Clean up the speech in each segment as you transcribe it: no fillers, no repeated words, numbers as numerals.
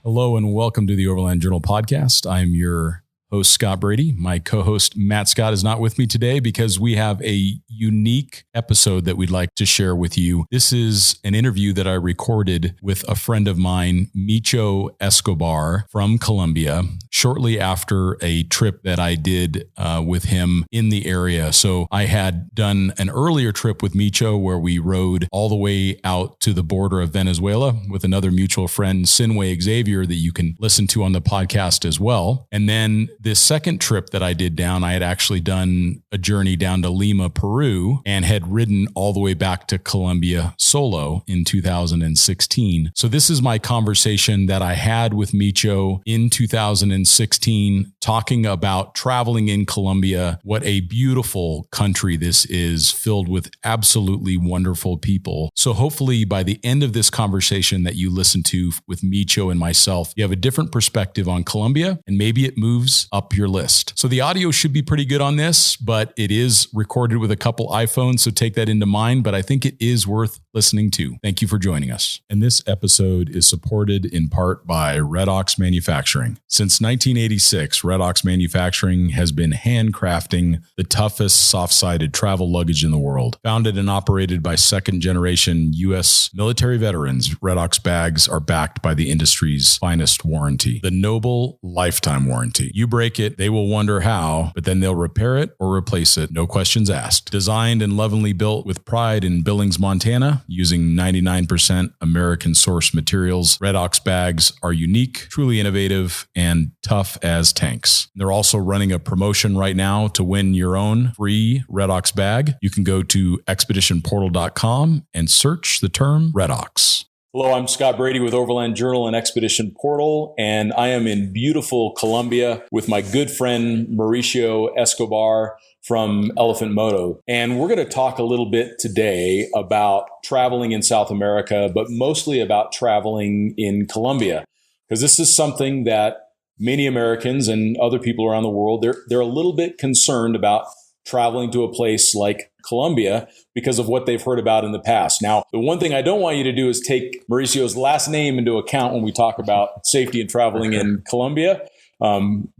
Hello and welcome to the Overland Journal podcast. I'm your host, Scott Brady. My co-host, Matt Scott, is not with me today because we have a unique episode that we'd like to share with you. This is an interview that I recorded with a friend of mine, Micho Escobar from Colombia, shortly after a trip that I did with him in the area. So I had done an earlier trip with Micho where we rode all the way out to the border of Venezuela with another mutual friend, Sinway Xavier, that you can listen to on the podcast as well. And then this second trip that I did down, I had actually done a journey down to Lima, Peru, and had ridden all the way back to Colombia solo in 2016. So this is my conversation that I had with Micho in 2016, talking about traveling in Colombia, what a beautiful country this is, filled with absolutely wonderful people. So hopefully by the end of this conversation that you listen to with Micho and myself, you have a different perspective on Colombia, and maybe it moves up your list. So the audio should be pretty good on this, but it is recorded with a couple iPhones, so take that into mind, but I think it is worth listening to. Thank you for joining us. And this episode is supported in part by Red Ox Manufacturing. Since 1986, Red Ox Manufacturing has been handcrafting the toughest soft-sided travel luggage in the world. Founded and operated by second-generation U.S. military veterans, Red Ox bags are backed by the industry's finest warranty, the Noble Lifetime Warranty. You break it, they will wonder how, but then they'll repair it or replace it, no questions asked. Designed and lovingly built with pride in Billings, Montana, using 99% American sourced materials, Red Ox bags are unique, truly innovative, and tough as tanks. They're also running a promotion right now to win your own free Red Ox bag. You can go to expeditionportal.com and search the term Red Ox. Hello, I'm Scott Brady with Overland Journal and Expedition Portal, and I am in beautiful Colombia with my good friend Mauricio Escobar from Elephant Moto. And we're going to talk a little bit today about traveling in South America, but mostly about traveling in Colombia, because this is something that many Americans and other people around the world, they're a little bit concerned about traveling to a place like Colombia because of what they've heard about in the past. Now, the one thing I don't want you to do is take Mauricio's last name into account when we talk about safety and traveling in Colombia,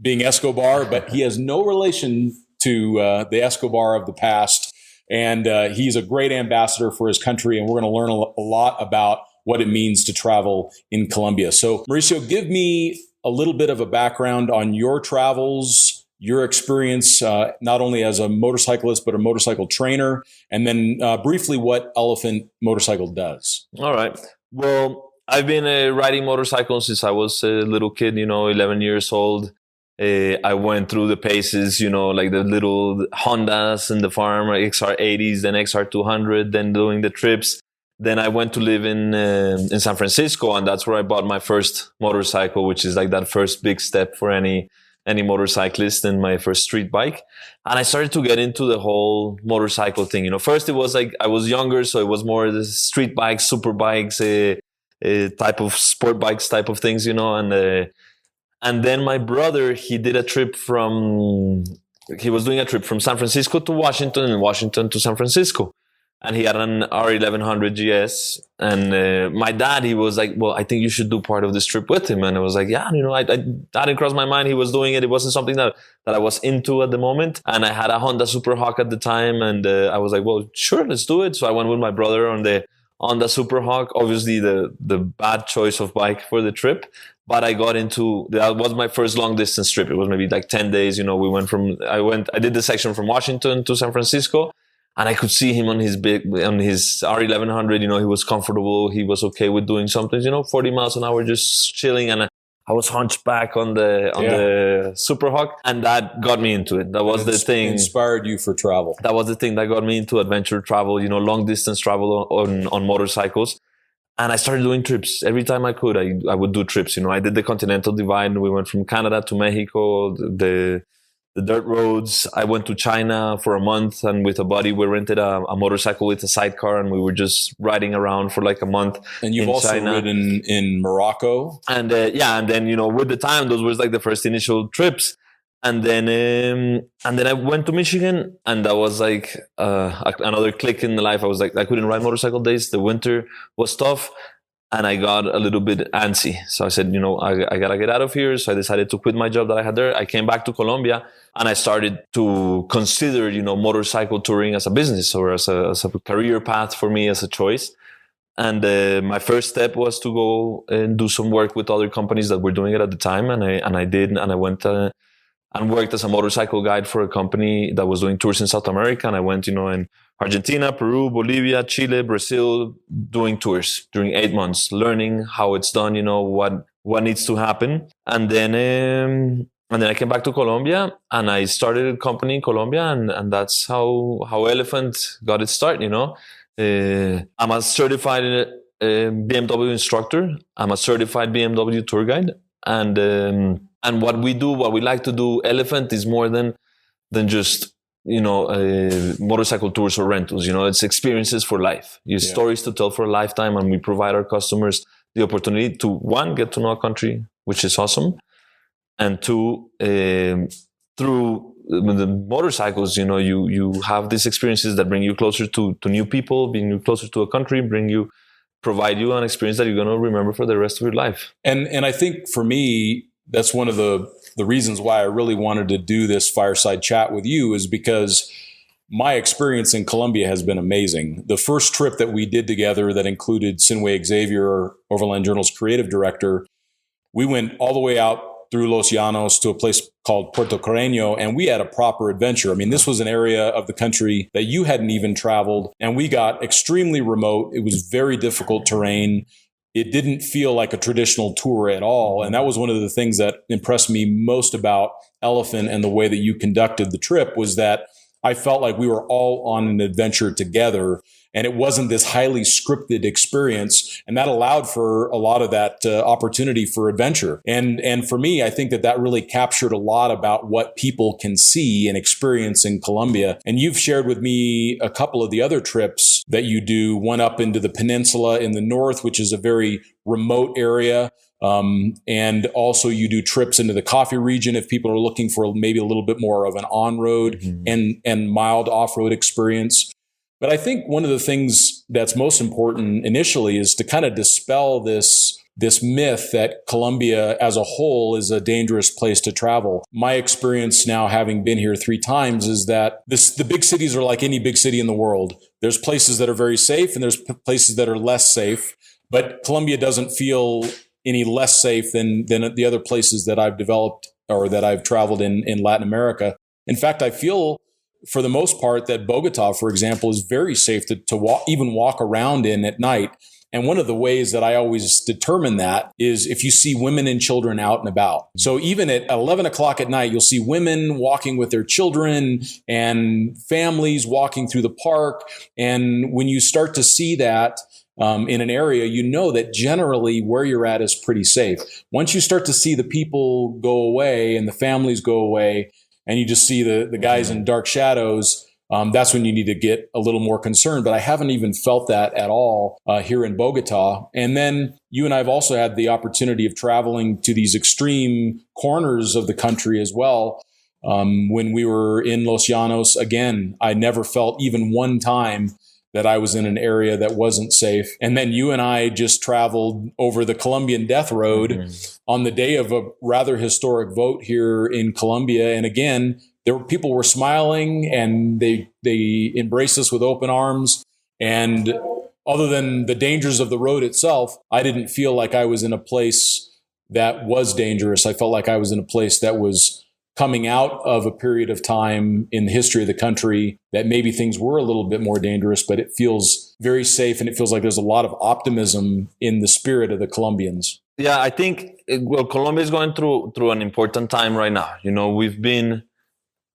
being Escobar, but he has no relation to the Escobar of the past. And he's a great ambassador for his country, and we're going to learn a lot about what it means to travel in Colombia. So, Mauricio, give me a little bit of a background on your travels, your experience, not only as a motorcyclist, but a motorcycle trainer, and then briefly what Elephant Motorcycle does. All right. Well, I've been riding motorcycles since I was a little kid, 11 years old. I went through the paces, like the little Hondas in the farm, XR80s, then XR200, then doing the trips. Then I went to live in San Francisco, and that's where I bought my first motorcycle, which is like that first big step for any motorcyclist, and my first street bike. And I started to get into the whole motorcycle thing. First it was like I was younger, so it was more the street bikes, super bikes, type of sport bikes type of things, and then my brother, he was doing a trip from San Francisco to Washington and Washington to San Francisco. And he had an R1100 GS. And my dad, he was like, well, I think you should do part of this trip with him. And I was like, yeah, that didn't cross my mind. He was doing it. It wasn't something that I was into at the moment. And I had a Honda Super Hawk at the time. And I was like, well, sure, let's do it. So I went with my brother on the Super Hawk, obviously the bad choice of bike for the trip. But that was my first long distance trip. It was maybe like 10 days. I did the section from Washington to San Francisco. And I could see him on his R1100, he was comfortable. He was okay with doing something, 40 miles an hour, just chilling. And I was hunchback on the Super Hawk, and that got me into it. That was the thing. Inspired you for travel. That was the thing that got me into adventure travel, long distance travel on motorcycles. And I started doing trips. Every time I could, I would do trips. I did the Continental Divide. We went from Canada to Mexico, the dirt roads. I went to China for a month, and with a buddy, we rented a motorcycle with a sidecar, and we were just riding around for like a month. And you've also ridden in Morocco. And and then with the time, those were like the first initial trips. And then I went to Michigan, and that was like another click in the life. I was like, I couldn't ride motorcycle days. The winter was tough. and I got a little bit antsy. So I said, I got to get out of here. So I decided to quit my job that I had there. I came back to Colombia and I started to consider, motorcycle touring as a business or as a career path for me, as a choice. And my first step was to go and do some work with other companies that were doing it at the time. And I did. And I went and worked as a motorcycle guide for a company that was doing tours in South America. And I went, in Argentina, Peru, Bolivia, Chile, Brazil, doing tours during 8 months, learning how it's done, what needs to happen. And then I came back to Colombia and I started a company in Colombia, and that's how Elephant got its start, I'm a certified BMW instructor. I'm a certified BMW tour guide. And what we like to do, Elephant, is more than just, motorcycle tours or rentals. It's experiences for life. Stories to tell for a lifetime. And we provide our customers the opportunity to, one, get to know a country, which is awesome. And two, through the motorcycles, you have these experiences that bring you closer to new people, bring you closer to a country, provide you an experience that you're going to remember for the rest of your life. And I think for me, that's one of the reasons why I really wanted to do this fireside chat with you, is because my experience in Colombia has been amazing. The first trip that we did together that included Sinway Xavier, Overland Journal's creative director, we went all the way out through Los Llanos to a place called Puerto Carreño, and we had a proper adventure. I mean, this was an area of the country that you hadn't even traveled, and we got extremely remote. It was very difficult terrain. It didn't feel like a traditional tour at all. And that was one of the things that impressed me most about Elephant and the way that you conducted the trip, was that I felt like we were all on an adventure together. And it wasn't this highly scripted experience. And that allowed for a lot of that opportunity for adventure. And for me, I think that really captured a lot about what people can see and experience in Colombia. And you've shared with me a couple of the other trips that you do, one up into the peninsula in the north, which is a very remote area. And also you do trips into the coffee region if people are looking for maybe a little bit more of an on-road and mild off-road experience. But I think one of the things that's most important initially is to kind of dispel this myth that Colombia as a whole is a dangerous place to travel. My experience now, having been here 3 times, is that the big cities are like any big city in the world. There's places that are very safe and there's places that are less safe. But Colombia doesn't feel any less safe than the other places that I've developed or that I've traveled in Latin America. In fact, I feel for the most part that Bogota, for example, is very safe to walk around in at night. And one of the ways that I always determine that is if you see women and children out and about. So even at 11 o'clock at night, you'll see women walking with their children and families walking through the park. And when you start to see that in an area, you know that generally where you're at is pretty safe. Once you start to see the people go away and the families go away, and you just see the guys in dark shadows, that's when you need to get a little more concerned. But I haven't even felt that at all here in Bogota. And then you and I have also had the opportunity of traveling to these extreme corners of the country as well. When we were in Los Llanos, again, I never felt even one time that I was in an area that wasn't safe. And then you and I just traveled over the Colombian death road on the day of a rather historic vote here in Colombia. And again, people were smiling and they embraced us with open arms. And other than the dangers of the road itself, I didn't feel like I was in a place that was dangerous. I felt like I was in a place that was coming out of a period of time in the history of the country that maybe things were a little bit more dangerous, but it feels very safe. And it feels like there's a lot of optimism in the spirit of the Colombians. Yeah, I think, Colombia is going through an important time right now. We've been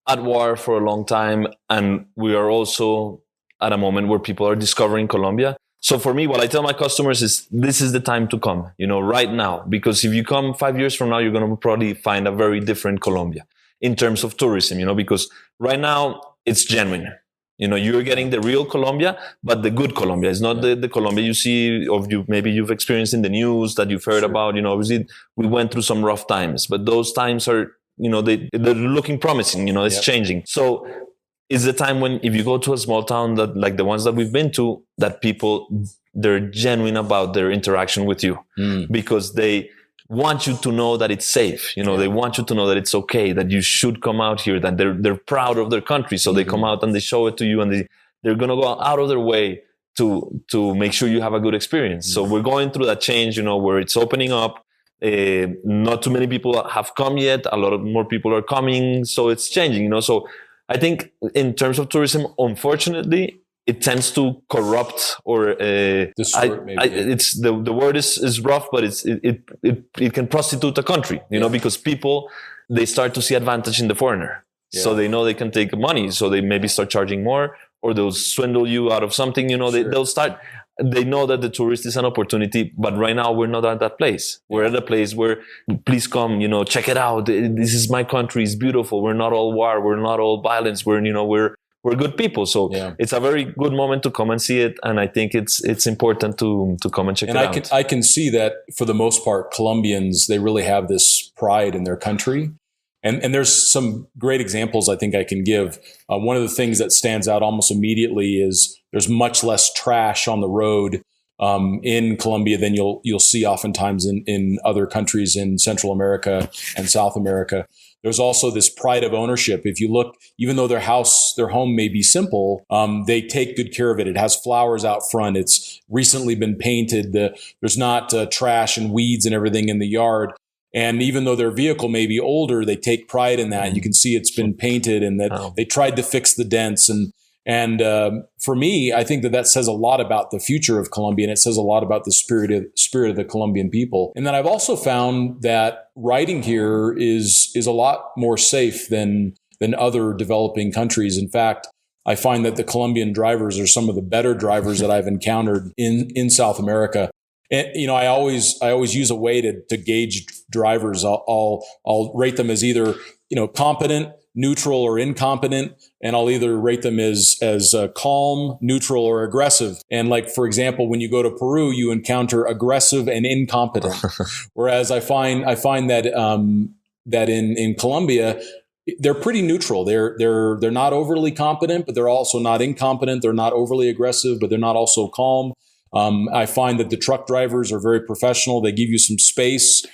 at war for a long time, and we are also at a moment where people are discovering Colombia. So for me, what I tell my customers is this is the time to come, right now, because if you come 5 years from now, you're going to probably find a very different Colombia in terms of tourism, because right now it's genuine. You're getting the real Colombia, but the good Colombia. It's not the Colombia you see maybe you've experienced in the news that you've heard about. Obviously we went through some rough times, but those times are, they're looking promising, it's changing. So it's the time when if you go to a small town that like the ones that we've been to, that people they're genuine about their interaction with you because they want you to know that it's safe. They want you to know that it's okay, that you should come out here, that they're proud of their country. So they come out and they show it to you, and they're going to go out of their way to make sure you have a good experience. So we're going through that change, where it's opening up. Not too many people have come yet. A lot of more people are coming. So it's changing, So I think in terms of tourism, unfortunately, it tends to corrupt or distort, maybe. It's the word is rough, but it can prostitute a country, because people, they start to see advantage in the foreigner. Yeah. So they know they can take money. So they maybe start charging more, or they'll swindle you out of something, sure. They know that the tourist is an opportunity, but right now we're not at that place. We're at a place where, please come, check it out. This is my country. It's beautiful. We're not all war. We're not all violence. We're good people. So it's a very good moment to come and see it. And I think it's important to come and check it out. I can see that for the most part, Colombians, they really have this pride in their country. And there's some great examples I think I can give. One of the things that stands out almost immediately is there's much less trash on the road in Colombia than you'll see oftentimes in other countries in Central America and South America. There's also this pride of ownership. If you look, even though their home may be simple, they take good care of it. It has flowers out front. It's recently been painted. There's not trash and weeds and everything in the yard. And even though their vehicle may be older, they take pride in that. You can see it's been painted and that they tried to fix the dents. And for me, I think that says a lot about the future of Colombia, and it says a lot about the spirit of the Colombian people. And then I've also found that riding here is a lot more safe than other developing countries. In fact, I find that the Colombian drivers are some of the better drivers that I've encountered in South America. And, I always use a way to gauge drivers. I'll rate them as either, competent, neutral, or incompetent. And I'll either rate them as calm, neutral, or aggressive. And like, for example, when you go to Peru, you encounter aggressive and incompetent. Whereas I find that, that in Colombia, they're pretty neutral. They're not overly competent, but they're also not incompetent. They're not overly aggressive, but they're not also calm. I find that the truck drivers are very professional. They give you some space.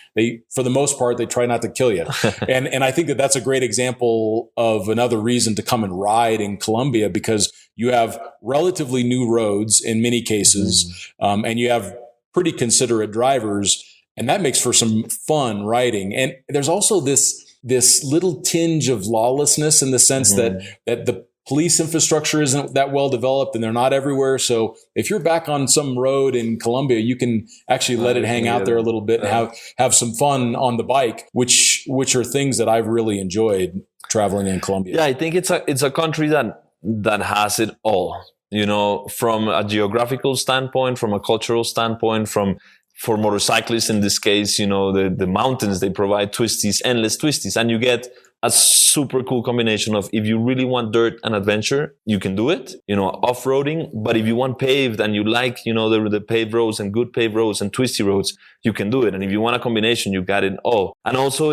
For the most part, they try not to kill you. And I think that that's a great example of another reason to come and ride in Colombia, because you have relatively new roads in many cases, and you have pretty considerate drivers, and that makes for some fun riding. And there's also this little tinge of lawlessness in the sense that the police infrastructure isn't that well developed, and they're not everywhere. So if you're back on some road in Colombia, you can actually let it hang out there a little bit and have some fun on the bike, which are things that I've really enjoyed traveling in Colombia. Yeah, I think it's a country that has it all, from a geographical standpoint, from a cultural standpoint, for motorcyclists in this case, the mountains, they provide twisties, endless twisties, and you get a super cool combination of, if you really want dirt and adventure, you can do it, off-roading. But if you want paved and you like, the paved roads and good paved roads and twisty roads, you can do it. And if you want a combination, you got it all. And also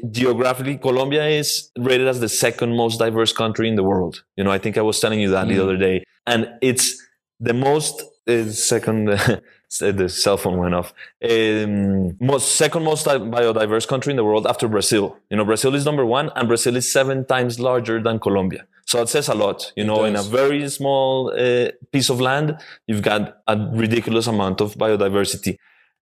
geographically, Colombia is rated as the second most diverse country in the world. I think I was telling you that the other day. And it's the most second... the cell phone went off. Second most biodiverse country in the world after Brazil. Brazil is number one, and Brazil is 7 times larger than Colombia. So it says a lot. In a very small piece of land, you've got a ridiculous amount of biodiversity.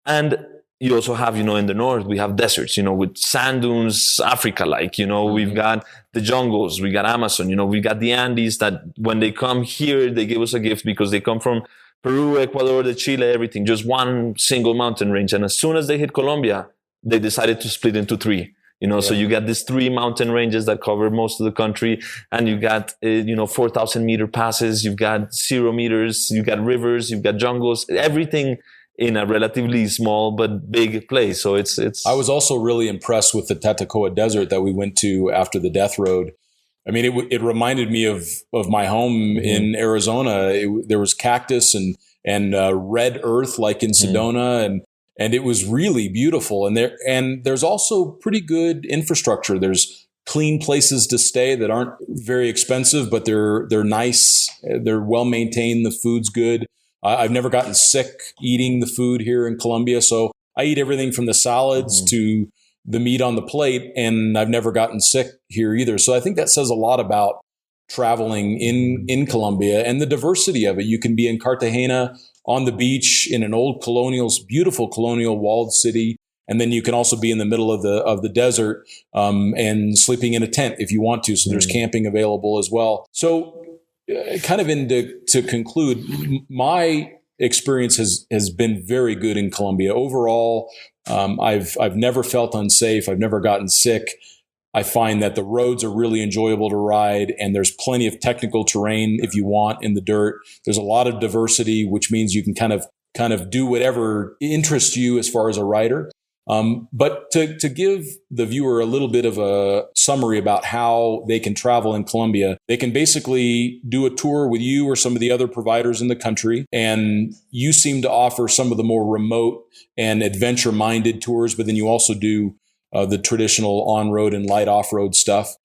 And you also have, in the north, we have deserts, with sand dunes, Africa-like, we've got the jungles, we got Amazon, we got the Andes that when they come here, they give us a gift because they come from Peru, Ecuador, Chile, everything, just one single mountain range. And as soon as they hit Colombia, they decided to split into 3. So you got these 3 mountain ranges that cover most of the country, and you got 4,000 meter passes, you've got 0 meters, you've got rivers, you've got jungles, everything in a relatively small but big place. So it's. I was also really impressed with the Tatacoa Desert that we went to after the Death Road. I mean, it reminded me of my home in Arizona. There was cactus and red earth like in Sedona, and it was really beautiful. And there's also pretty good infrastructure. There's clean places to stay that aren't very expensive, but they're nice. They're well maintained. The food's good. I've never gotten sick eating the food here in Colombia. So I eat everything from the salads to the meat on the plate, and I've never gotten sick here either. So I think that says a lot about traveling in Colombia and the diversity of it. You can be in Cartagena on the beach in an old beautiful colonial walled city. And then you can also be in the middle of the desert and sleeping in a tent if you want to. So there's camping available as well. So kind of to conclude, my experience has been very good in Colombia. Overall, I've never felt unsafe. I've never gotten sick. I find that the roads are really enjoyable to ride, and there's plenty of technical terrain if you want in the dirt. There's a lot of diversity, which means you can kind of do whatever interests you as far as a rider. But to give the viewer a little bit of a summary about how they can travel in Colombia, they can basically do a tour with you or some of the other providers in the country. And you seem to offer some of the more remote and adventure-minded tours, but then you also do the traditional on-road and light off-road stuff.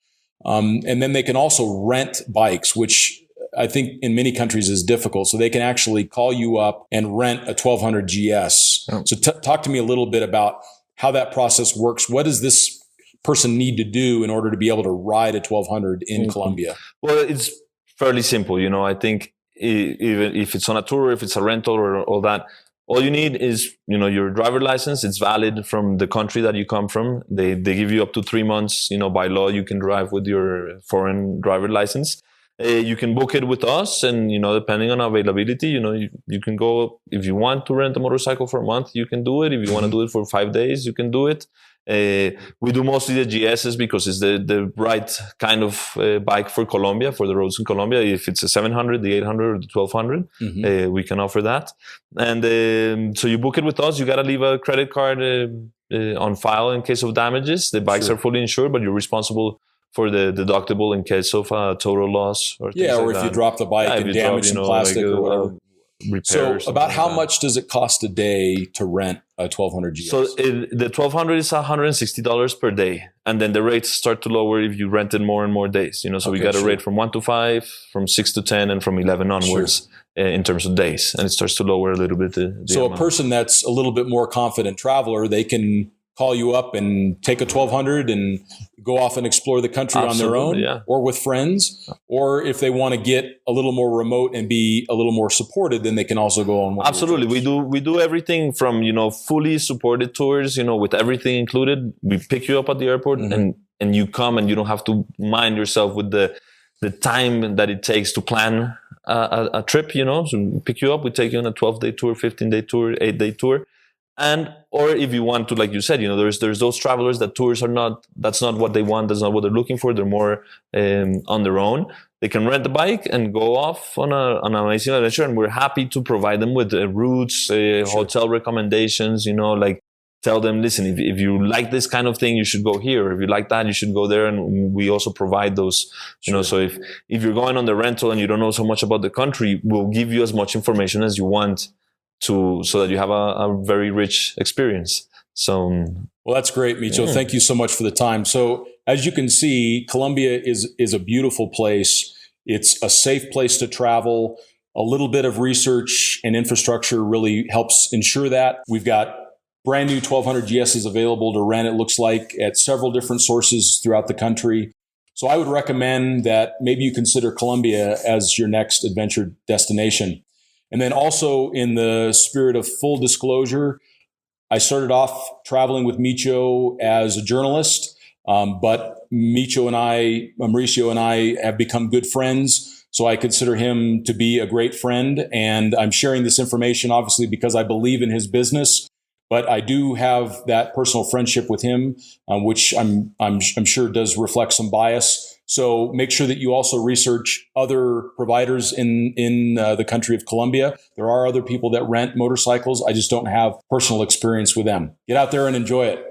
And then they can also rent bikes, which I think in many countries is difficult. So they can actually call you up and rent a 1200 GS. Oh. So talk to me a little bit about how that process works. What does this person need to do in order to be able to ride a 1200 in Colombia? Well, it's fairly simple. I think even if it's on a tour, if it's a rental or all that, all you need is, your driver license. It's valid from the country that you come from. They give you up to 3 months. By law, you can drive with your foreign driver license. You can book it with us, and depending on availability, you can go. If you want to rent a motorcycle for a month, you can do it. If you want to do it for 5 days, you can do it. We do mostly the GSs because it's the right kind of bike for Colombia, for the roads in Colombia. If it's a 700, the 800, or the 1200, we can offer that. And so you book it with us. You got to leave a credit card on file in case of damages. The bikes are fully insured, but you're responsible for the deductible in case of total loss or things or like if that. you drop the bike and damage some plastic or whatever. So about how much does it cost a day to rent a 1200 GS? So the 1200 is $160 per day. And then the rates start to lower if you rent it more and more days. So we got a rate from 1 to 5, from 6 to 10, and from 11 onwards in terms of days. And it starts to lower a little bit. So amount. A person that's a little bit more confident traveler, they can call you up and take a 1200 and go off and explore the country on their own or with friends. Or if they want to get a little more remote and be a little more supported, then they can also go on one. Absolutely. We do everything from, fully supported tours, with everything included. We pick you up at the airport and you come, and you don't have to mind yourself with the time that it takes to plan a trip, So we pick you up, we take you on a 12-day tour, 15-day tour, 8-day tour. Or if you want to, like you said, there's those travelers that tours that's not what they want, that's not what they're looking for. They're more on their own. They can rent the bike and go off on an amazing adventure, and we're happy to provide them with routes, hotel recommendations, tell them, listen, if you like this kind of thing, you should go here. If you like that, you should go there. And we also provide those, so if you're going on the rental and you don't know so much about the country, we'll give you as much information as you want so that you have a very rich experience. So, well, that's great, Micho. Thank you so much for the time. So as you can see, Colombia is a beautiful place. It's a safe place to travel. A little bit of research and infrastructure really helps ensure that. We've got brand new 1200 GSs available to rent, it looks like, at several different sources throughout the country. So I would recommend that maybe you consider Colombia as your next adventure destination. And then also, in the spirit of full disclosure, I started off traveling with Micho as a journalist, but Mauricio and I have become good friends. So I consider him to be a great friend. And I'm sharing this information, obviously, because I believe in his business. But I do have that personal friendship with him, which I'm sure does reflect some bias. So make sure that you also research other providers in the country of Colombia. There are other people that rent motorcycles. I just don't have personal experience with them. Get out there and enjoy it.